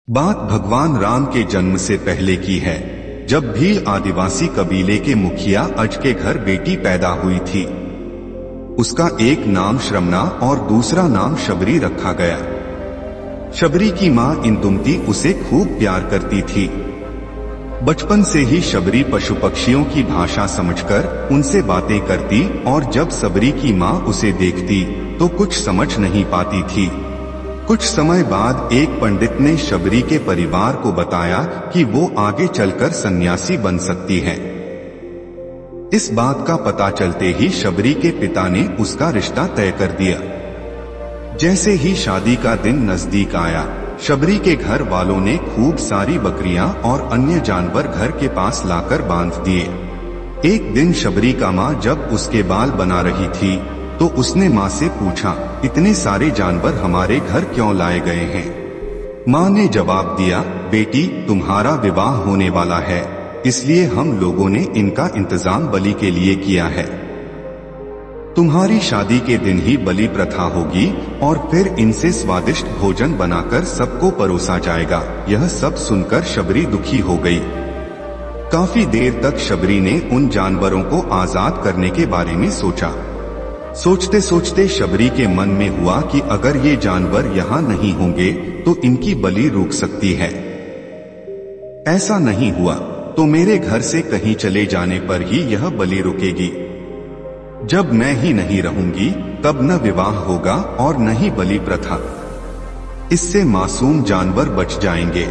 बात भगवान राम के जन्म से पहले की है, जब भील आदिवासी कबीले के मुखिया अज के घर बेटी पैदा हुई थी। उसका एक नाम श्रमना और दूसरा नाम शबरी रखा गया। शबरी की मां इंदुमती उसे खूब प्यार करती थी। बचपन से ही शबरी पशु पक्षियों की भाषा समझकर उनसे बातें करती और जब शबरी की मां उसे देखती तो कुछ समझ नहीं पाती थी। कुछ समय बाद एक पंडित ने शबरी के परिवार को बताया कि वो आगे चलकर सन्यासी बन सकती है। इस बात का पता चलते ही शबरी के पिता ने उसका रिश्ता तय कर दिया। जैसे ही शादी का दिन नजदीक आया, शबरी के घर वालों ने खूब सारी बकरियां और अन्य जानवर घर के पास लाकर बांध दिए। एक दिन शबरी का मां जब उसके बाल बना रही थी तो उसने मां से पूछा, इतने सारे जानवर हमारे घर क्यों लाए गए हैं? मां ने जवाब दिया, बेटी तुम्हारा विवाह होने वाला है, इसलिए हम लोगों ने इनका इंतजाम बलि के लिए किया है। तुम्हारी शादी के दिन ही बलि प्रथा होगी और फिर इनसे स्वादिष्ट भोजन बनाकर सबको परोसा जाएगा। यह सब सुनकर शबरी दुखी हो गई। काफी देर तक शबरी ने उन जानवरों को आजाद करने के बारे में सोचा। सोचते सोचते शबरी के मन में हुआ कि अगर ये जानवर यहाँ नहीं होंगे तो इनकी बलि रुक सकती है। ऐसा नहीं हुआ तो मेरे घर से कहीं चले जाने पर ही यह बलि रुकेगी। जब मैं ही नहीं रहूंगी तब न विवाह होगा और न ही बलि प्रथा। इससे मासूम जानवर बच जाएंगे।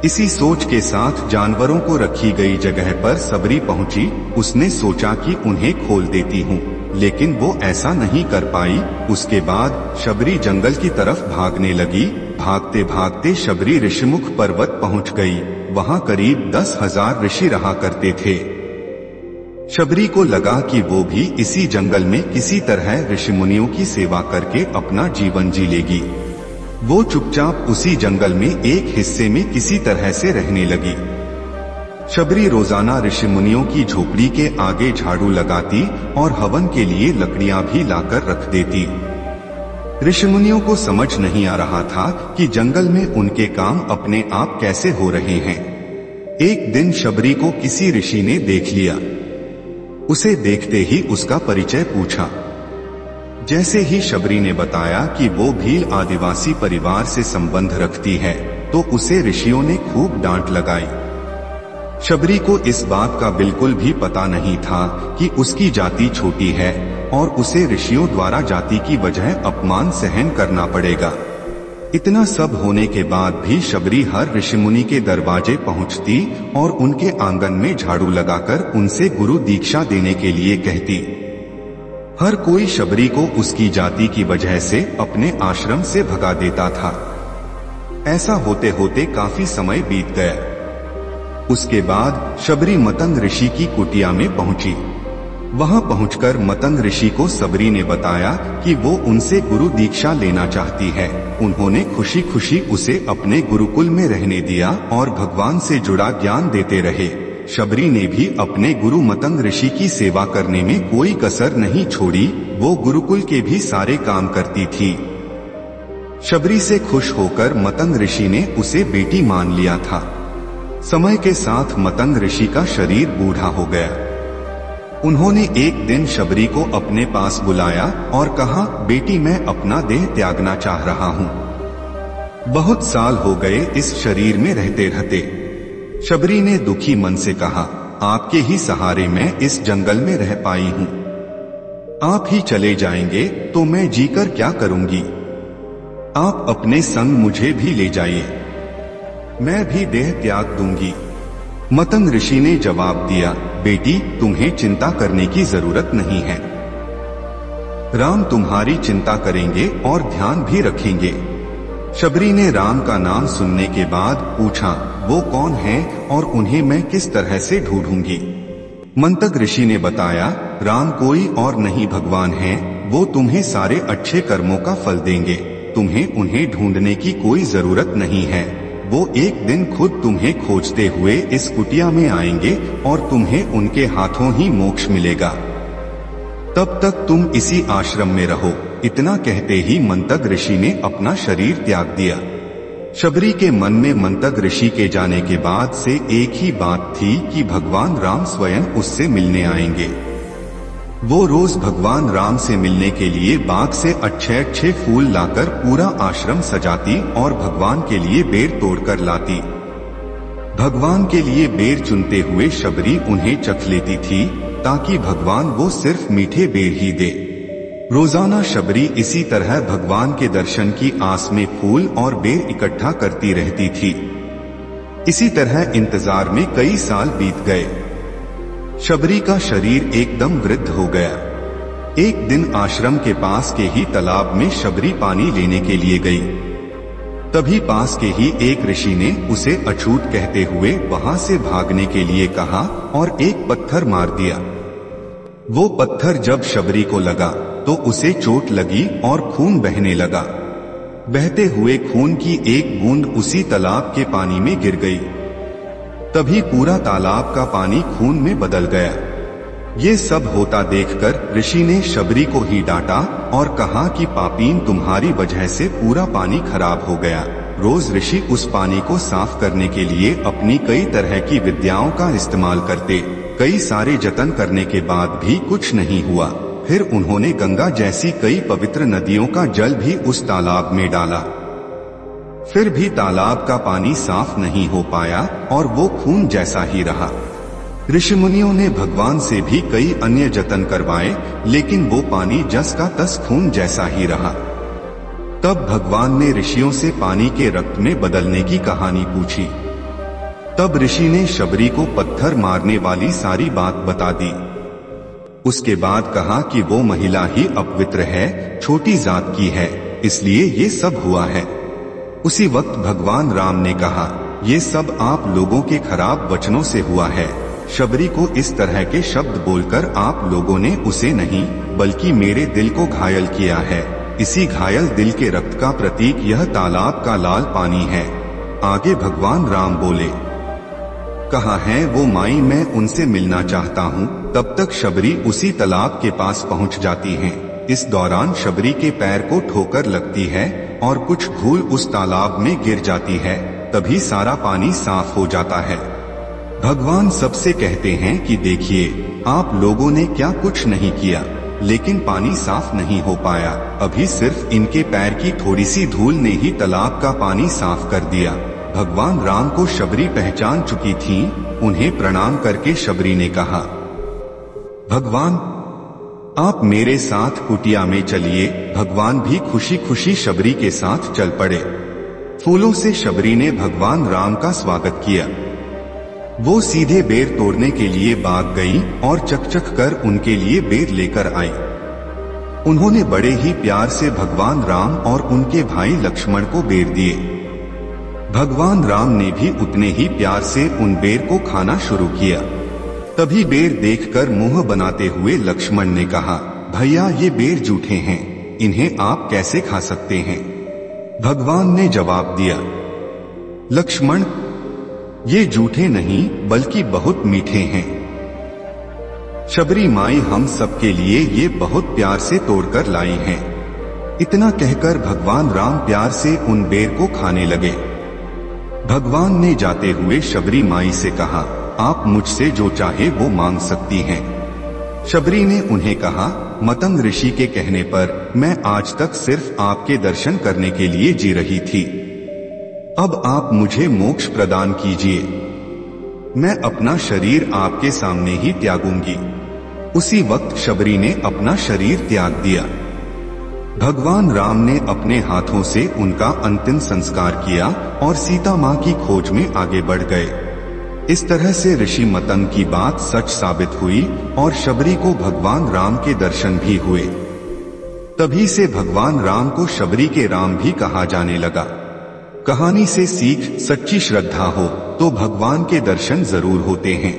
इसी सोच के साथ जानवरों को रखी गई जगह पर शबरी पहुंची। उसने सोचा कि उन्हें खोल देती हूँ, लेकिन वो ऐसा नहीं कर पाई। उसके बाद शबरी जंगल की तरफ भागने लगी। भागते भागते शबरी ऋषिमुख पर्वत पहुंच गई। वहां करीब 10,000 ऋषि रहा करते थे। शबरी को लगा कि वो भी इसी जंगल में किसी तरह ऋषि मुनियों की सेवा करके अपना जीवन जी लेगी। वो चुपचाप उसी जंगल में एक हिस्से में किसी तरह से रहने लगी। शबरी रोजाना ऋषि मुनियों की झोपड़ी के आगे झाड़ू लगाती और हवन के लिए लकड़ियां भी लाकर रख देती। ऋषि मुनियों को समझ नहीं आ रहा था कि जंगल में उनके काम अपने आप कैसे हो रहे हैं। एक दिन शबरी को किसी ऋषि ने देख लिया। उसे देखते ही उसका परिचय पूछा। जैसे ही शबरी ने बताया कि वो भील आदिवासी परिवार से संबंध रखती है तो उसे ऋषियों ने खूब डांट लगाई। शबरी को इस बात का बिल्कुल भी पता नहीं था कि उसकी जाति छोटी है और उसे ऋषियों द्वारा जाति की वजह अपमान सहन करना पड़ेगा। इतना सब होने के बाद भी शबरी हर ऋषि मुनि के दरवाजे पहुंचती और उनके आंगन में झाड़ू लगाकर उनसे गुरु दीक्षा देने के लिए कहती। हर कोई शबरी को उसकी जाति की वजह से अपने आश्रम से भगा देता था। ऐसा होते होते काफी समय बीत गया। उसके बाद शबरी मतंग ऋषि की कुटिया में पहुंची। वहां पहुंचकर मतंग ऋषि को शबरी ने बताया कि वो उनसे गुरु दीक्षा लेना चाहती है। उन्होंने खुशी खुशी उसे अपने गुरुकुल में रहने दिया और भगवान से जुड़ा ज्ञान देते रहे। शबरी ने भी अपने गुरु मतंग ऋषि की सेवा करने में कोई कसर नहीं छोड़ी। वो गुरुकुल के भी सारे काम करती थी। शबरी से खुश होकर मतंग ऋषि ने उसे बेटी मान लिया था। समय के साथ मतंग ऋषि का शरीर बूढ़ा हो गया। उन्होंने एक दिन शबरी को अपने पास बुलाया और कहा, बेटी मैं अपना देह त्यागना चाह रहा हूँ। बहुत साल हो गए इस शरीर में रहते रहते। शबरी ने दुखी मन से कहा, आपके ही सहारे मैं इस जंगल में रह पाई हूँ। आप ही चले जाएंगे तो मैं जीकर क्या करूंगी? आप अपने संग मुझे भी ले जाइए, मैं भी देह त्याग दूंगी। मतंग ऋषि ने जवाब दिया, बेटी तुम्हें चिंता करने की जरूरत नहीं है। राम तुम्हारी चिंता करेंगे और ध्यान भी रखेंगे। शबरी ने राम का नाम सुनने के बाद पूछा, वो कौन है और उन्हें मैं किस तरह से ढूंढूंगी? मंतग ऋषि ने बताया, राम कोई और नहीं भगवान है। वो तुम्हें सारे अच्छे कर्मों का फल देंगे। तुम्हें उन्हें ढूंढने की कोई जरूरत नहीं है। वो एक दिन खुद तुम्हें खोजते हुए इस कुटिया में आएंगे और तुम्हें उनके हाथों ही मोक्ष मिलेगा। तब तक तुम इसी आश्रम में रहो। इतना कहते ही मंतग ऋषि ने अपना शरीर त्याग दिया। शबरी के मन में मंतग ऋषि के जाने के बाद से एक ही बात थी कि भगवान राम स्वयं उससे मिलने आएंगे। वो रोज भगवान राम से मिलने के लिए बाग से अच्छे अच्छे फूल लाकर पूरा आश्रम सजाती और भगवान के लिए बेर तोड़कर लाती। भगवान के लिए बेर चुनते हुए शबरी उन्हें चख लेती थी ताकि भगवान वो सिर्फ मीठे बेर ही दे। रोजाना शबरी इसी तरह भगवान के दर्शन की आस में फूल और बेर इकट्ठा करती रहती थी। इसी तरह इंतजार में कई साल बीत गए। शबरी का शरीर एकदम वृद्ध हो गया। एक दिन आश्रम के पास के ही तालाब में शबरी पानी लेने के लिए गई। तभी पास के ही एक ऋषि ने उसे अछूत कहते हुए वहां से भागने के लिए कहा और एक पत्थर मार दिया। वो पत्थर जब शबरी को लगा तो उसे चोट लगी और खून बहने लगा। बहते हुए खून की एक बूंद उसी तालाब के पानी में गिर गई। तभी पूरा तालाब का पानी खून में बदल गया। ये सब होता देखकर ऋषि ने शबरी को ही डांटा और कहा कि पापीन, तुम्हारी वजह से पूरा पानी खराब हो गया। रोज ऋषि उस पानी को साफ करने के लिए अपनी कई तरह की विद्याओं का इस्तेमाल करते। कई सारे जतन करने के बाद भी कुछ नहीं हुआ। फिर उन्होंने गंगा जैसी कई पवित्र नदियों का जल भी उस तालाब में डाला। फिर भी तालाब का पानी साफ नहीं हो पाया और वो खून जैसा ही रहा। ऋषि मुनियों ने भगवान से भी कई अन्य जतन करवाए, लेकिन वो पानी जस का तस खून जैसा ही रहा। तब भगवान ने ऋषियों से पानी के रक्त में बदलने की कहानी पूछी। तब ऋषि ने शबरी को पत्थर मारने वाली सारी बात बता दी। उसके बाद कहा कि वो महिला ही अपवित्र है, छोटी जात की है, इसलिए ये सब हुआ है। उसी वक्त भगवान राम ने कहा, ये सब आप लोगों के खराब वचनों से हुआ है। शबरी को इस तरह के शब्द बोलकर आप लोगों ने उसे नहीं बल्कि मेरे दिल को घायल किया है। इसी घायल दिल के रक्त का प्रतीक यह तालाब का लाल पानी है। आगे भगवान राम बोले, कहा है वो माई, मैं उनसे मिलना चाहता हूँ। तब तक शबरी उसी तालाब के पास पहुँच जाती हैं। इस दौरान शबरी के पैर को ठोकर लगती है और कुछ धूल उस तालाब में गिर जाती है। तभी सारा पानी साफ हो जाता है। भगवान सबसे कहते हैं कि देखिए, आप लोगों ने क्या कुछ नहीं किया, लेकिन पानी साफ नहीं हो पाया। अभी सिर्फ इनके पैर की थोड़ी सी धूल ने ही तालाब का पानी साफ कर दिया। भगवान राम को शबरी पहचान चुकी थी। उन्हें प्रणाम करके शबरी ने कहा, भगवान, आप मेरे साथ कुटिया में चलिए। भगवान भी खुशी खुशी शबरी के साथ चल पड़े। फूलों से शबरी ने भगवान राम का स्वागत किया। वो सीधे बेर तोड़ने के लिए बाग गई और चक कर उनके लिए बेर लेकर आई। उन्होंने बड़े ही प्यार से भगवान राम और उनके भाई लक्ष्मण को बेर दिए। भगवान राम ने भी उतने ही प्यार से उन बेर को खाना शुरू किया। तभी बेर देखकर मुंह बनाते हुए लक्ष्मण ने कहा, भैया, ये बेर जूठे हैं, इन्हें आप कैसे खा सकते हैं? भगवान ने जवाब दिया, लक्ष्मण, ये जूठे नहीं बल्कि बहुत मीठे हैं। शबरी माई हम सबके लिए ये बहुत प्यार से तोड़कर लाई हैं। इतना कहकर भगवान राम प्यार से उन बेर को खाने लगे। भगवान ने जाते हुए शबरी माई से कहा, आप मुझसे जो चाहे वो मांग सकती हैं। शबरी ने उन्हें कहा, मतंग ऋषि के कहने पर मैं आज तक सिर्फ आपके दर्शन करने के लिए जी रही थी। अब आप मुझे मोक्ष प्रदान कीजिए। मैं अपना शरीर आपके सामने ही त्यागूंगी। उसी वक्त शबरी ने अपना शरीर त्याग दिया। भगवान राम ने अपने हाथों से उनका अंतिम संस्कार किया और सीता माँ की खोज में आगे बढ़ गए। इस तरह से ऋषि मतंग की बात सच साबित हुई और शबरी को भगवान राम के दर्शन भी हुए। तभी से भगवान राम को शबरी के राम भी कहा जाने लगा। कहानी से सीख, सच्ची श्रद्धा हो तो भगवान के दर्शन जरूर होते हैं।